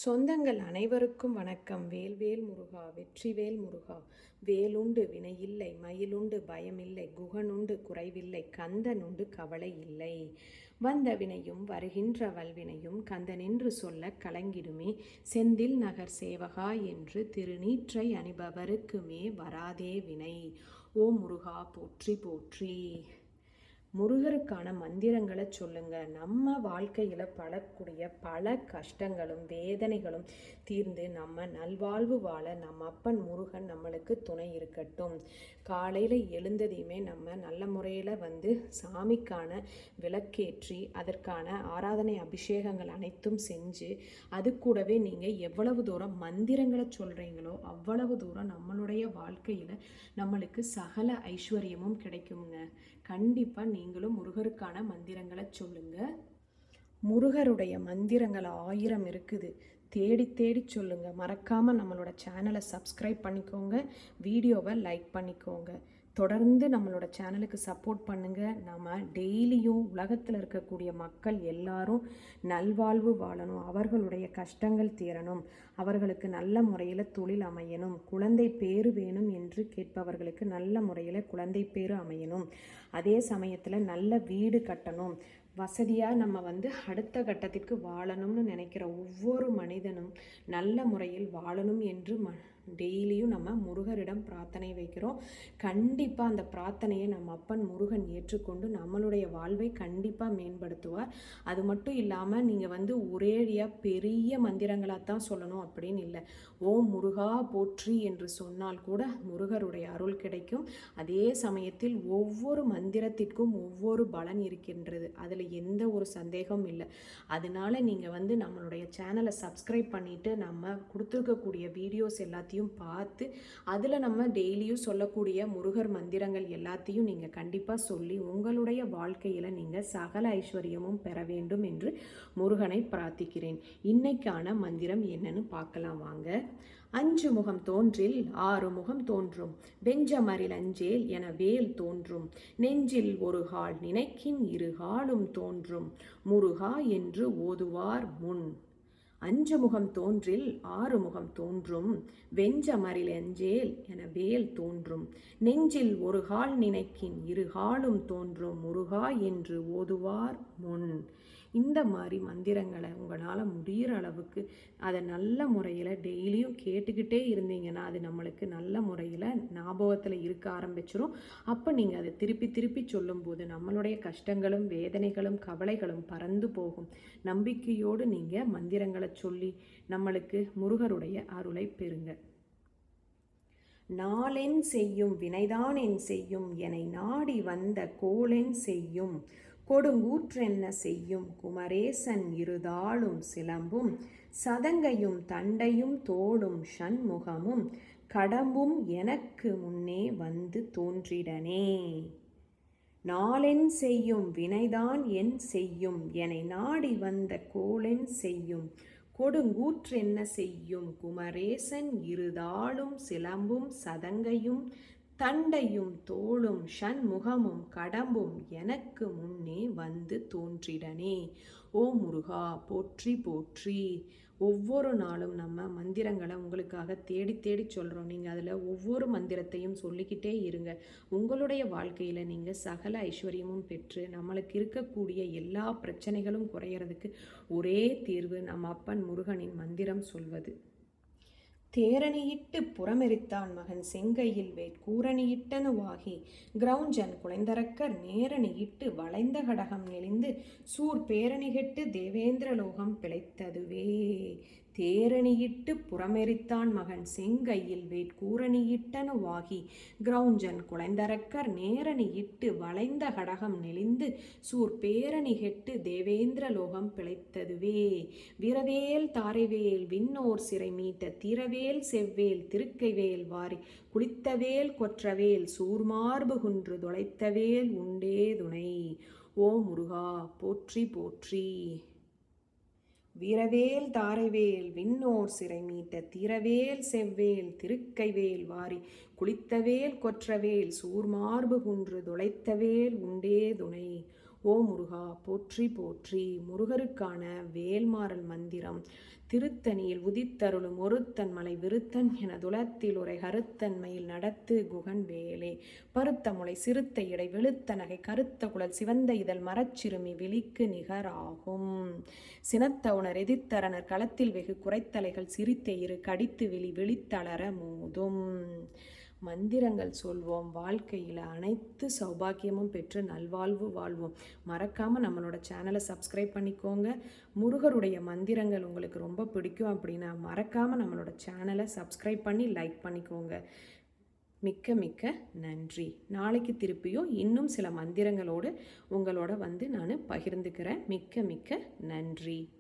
சொந்தங்கள் அனைவருக்கும் வணக்கம். வேல்வேல் முருகா, வெற்றிவேல் முருகா. வேலுண்டு வினையில்லை, மயிலுண்டு பயமில்லை, குகனுண்டு குறைவில்லை, கந்தனுண்டு கவலை இல்லை. வந்த வினையும் வருகின்ற வல்வினையும் கந்தனென்று சொல்ல கலங்கிடுமே. செந்தில் நகர் சேவகா என்று திருநீற்றை அணிபவருக்குமே வராதே வினை. ஓ முருகா போற்றி போற்றி. முருகருக்கான மந்திரங்களை சொல்லுங்க. நம்ம வாழ்க்கையில் படக்கூடிய பல கஷ்டங்களும் வேதனைகளும் தீர்ந்து நம்ம நல்வாழ்வு வாழ நம்ம அப்பன் முருகன் நம்மளுக்கு துணை இருக்கட்டும். காலையில் எழுந்ததையுமே நம்ம நல்ல முறையில் சாமிக்கான விளக்கேற்றி அதற்கான ஆராதனை அபிஷேகங்கள் அனைத்தும் செஞ்சு அது கூடவே நீங்கள் எவ்வளவு தூரம் மந்திரங்களை சொல்கிறீங்களோ அவ்வளவு தூரம் நம்மளுடைய வாழ்க்கையில் நம்மளுக்கு சகல ஐஸ்வர்யமும் கிடைக்குங்க. கண்டிப்பாக நீங்களும் முருகருக்கான மந்திரங்களை சொல்லுங்க. முருகருடைய மந்திரங்கள் 1000 இருக்குது. தேடி தேடி சொல்லுங்க. மறக்காம நம்மளோட சேனலை சப்ஸ்கிரைப் பண்ணிக்கோங்க, வீடியோவை லைக் பண்ணிக்கோங்க. தொடர்ந்து நம்மளோட சேனலுக்கு சப்போர்ட் பண்ணுங்கள். நம்ம டெய்லியும் உலகத்தில் இருக்கக்கூடிய மக்கள் எல்லாரும் நல்வாழ்வு வாழணும், அவர்களுடைய கஷ்டங்கள் தீரணும், அவர்களுக்கு நல்ல முறையில் தொழில் அமையணும், குழந்தை பேறு வேணும் என்று கேட்பவர்களுக்கு நல்ல முறையில் குழந்தை பேறு அமையணும், அதே சமயத்தில் நல்ல வீடு கட்டணும், வசதியாக நம்ம அடுத்த கட்டத்திற்கு வாழணும்னு நினைக்கிற ஒவ்வொரு மனிதனும் நல்ல முறையில் வாழணும் என்று டெய்லியும் நம்ம முருகரிடம் பிரார்த்தனை வைக்கிறோம். கண்டிப்பாக அந்த பிரார்த்தனையை நம்ம அப்பன் முருகன் ஏற்றுக்கொண்டு நம்மளுடைய வாழ்வை கண்டிப்பாக மேம்படுத்துவார். அது மட்டும் இல்லாமல் நீங்கள் ஒரேடியாக பெரிய மந்திரங்களாக தான் சொல்லணும் அப்படின்னு இல்லை. ஓம் முருகா போற்றி என்று சொன்னால் கூட முருகருடைய அருள் கிடைக்கும். அதே சமயத்தில் ஒவ்வொரு மந்திரத்திற்கும் ஒவ்வொரு பலன் இருக்கின்றது, அதில் எந்த ஒரு சந்தேகமும் இல்லை. அதனால நீங்கள் நம்மளுடைய சேனலை சப்ஸ்கிரைப் பண்ணிவிட்டு நம்ம கொடுத்துருக்கக்கூடிய வீடியோஸ் எல்லாத்தையும் பார்த்து அதில் நம்ம டெய்லியும் சொல்லக்கூடிய முருகர் மந்திரங்கள் எல்லாத்தையும் நீங்கள் கண்டிப்பாக சொல்லி உங்களுடைய வாழ்க்கையில் நீங்கள் சகல ஐஸ்வர்யமும் பெற வேண்டும் என்று முருகனை பிரார்த்திக்கிறேன். இன்னைக்கான மந்திரம் என்னன்னு பார்க்கலாம் வாங்க. 5 முகம் தோன்றில் 6 முகம் தோன்றும், வெஞ்சமரில் அஞ்சேல் என வேல் தோன்றும், நெஞ்சில் ஒரு கால் நினைக்கின் 2 காலும் தோன்றும், முருகா என்று ஓதுவார் முன். 5 முகம் தோன்றில் 6 முகம் தோன்றும், வெஞ்சமரில் அஞ்சேல் என வேல் தோன்றும், நெஞ்சில் ஒரு கால் நினைக்கின் 2 காலும் தோன்றும், முருகா என்று ஓதுவார் முன். இந்த மாதிரி மந்திரங்களை உங்களால் முடிகிற அளவுக்கு அதை நல்ல முறையில் டெய்லியும் கேட்டுக்கிட்டே இருந்தீங்கன்னா அது நம்மளுக்கு நல்ல முறையில் ஞாபகத்தில் இருக்க ஆரம்பிச்சிடும். அப்போ நீங்கள் அதை திருப்பி திருப்பி சொல்லும்போது நம்மளுடைய கஷ்டங்களும் வேதனைகளும் கவலைகளும் பறந்து போகும். நம்பிக்கையோடு நீங்கள் மந்திரங்களை சொல்லி நம்மளுக்கு முருகருடைய அருளை பெறுங்க. நாளென் செய்யும் வினைதான் என் செய்யும், என்னை நாடி வந்த கோளென் செய்யும், கொடுங்கூற்றென்ன செய்யும், குமரேசன் 2 தாளும் சிலம்பும், சதங்கையும் தண்டையும் தோளும் ஷண்முகமும், கடம்பும் எனக்கு முன்னே வந்து தோன்றிடனே. நாளென் செய்யும் வினைதான் என் செய்யும், என்னை நாடி வந்த கோளென் செய்யும், கொடுங்கூற்றென்ன செய்யும், குமரேசன் 2 தாளும் சிலம்பும், சதங்கையும் தண்டையும் தோளும் ஷண்முகமும் கடம்பும் எனக்கு முன்னே வந்து தோன்றிடனே. ஓ முருகா போற்றி போற்றி. ஒவ்வொரு நாளும் நம்ம மந்திரங்களை உங்களுக்காக தேடி தேடி சொல்கிறோம். நீங்கள் அதில் ஒவ்வொரு மந்திரத்தையும் சொல்லிக்கிட்டே இருங்க. உங்களுடைய வாழ்க்கையில் நீங்கள் சகல ஐஸ்வர்யமும் பெற்று நம்மளுக்கு இருக்கக்கூடிய எல்லா பிரச்சனைகளும் குறையிறதுக்கு ஒரே தீர்வு நம்ம அப்பன் முருகனின் மந்திரம் சொல்வது. தேரணியிட்டு புறமெரித்தான் மகன் செங்கையில் வேட் கூரணியிட்டனுவாகி, கிரௌஞ்சன் குலைந்தரக்கர் நேரணியிட்டு வளைந்த கடகம் நெளிந்து, சூர் பேரணிகெட்டு தேவேந்திரலோகம் பிழைத்ததுவே. தேரணியிட்டு புறமெரித்தான் மகன் செங்கையில் வேட் கூரணியிட்டனுவாகி, கிரௌஞ்சன் குலைந்தரக்கர் நேரணியிட்டு வளைந்த கடகம் நெளிந்து, சூர் பேரணிகெட்டு தேவேந்திரலோகம் பிழைத்ததுவே. வீரவேல் தாரைவேல் விண்ணோர் சிறை மீட்ட தீரவேல் செவ்வேல் திருக்கைவேல் வாரி, குளித்தவேல் கொற்றவேல் சூர்மார்பு குன்று தொலைத்தவேல் உண்டே துணை. ஓ முருகா போற்றி போற்றி. வீரவேல் தாரைவேல் விண்ணோர் சிறை மீட்ட தீரவேல் செவ்வேல் திருக்கைவேல் வாரி, குளித்தவேல் கொற்றவேல் சூர்மார்பு குன்று தொலைத்தவேல் உண்டே துணை. ஓ முருகா போற்றி போற்றி. முருகருக்கான வேல்மாறல் மந்திரம். திருத்தணியில் உதித்தருளும் ஒருத்தன் மலை விருத்தன் என துளத்தில் உரை கருத்தன்மையில் நடத்து குகன் வேலே. பருத்த முளை சிறுத்த இடை வெளுத்த நகை கருத்த குழல் சிவந்த இதழ் மரச்சிறுமி விழிக்கு நிகராகும். சினத்த உணர் எதிர்த்தரனர் களத்தில் வெகு குறைத்தலைகள் சிரித்த இரு கடித்து விழி விழித்தளர மூதும். மந்திரங்கள் சொல்வோம், வாழ்க்கையில் அனைத்து சௌபாக்கியமும் பெற்று நல்வாழ்வு வாழ்வோம். மறக்காமல் நம்மளோட சேனலை சப்ஸ்கிரைப் பண்ணிக்கோங்க. முருகருடைய மந்திரங்கள் உங்களுக்கு ரொம்ப பிடிக்கும் அப்படின்னா மறக்காமல் நம்மளோட சேனலை சப்ஸ்கிரைப் பண்ணி லைக் பண்ணிக்கோங்க. மிக்க மிக்க நன்றி. நாளைக்கு திருப்பியும் இன்னும் சில மந்திரங்களோடு உங்களோட நான் பகிர்ந்துக்கிறேன். மிக்க மிக்க நன்றி.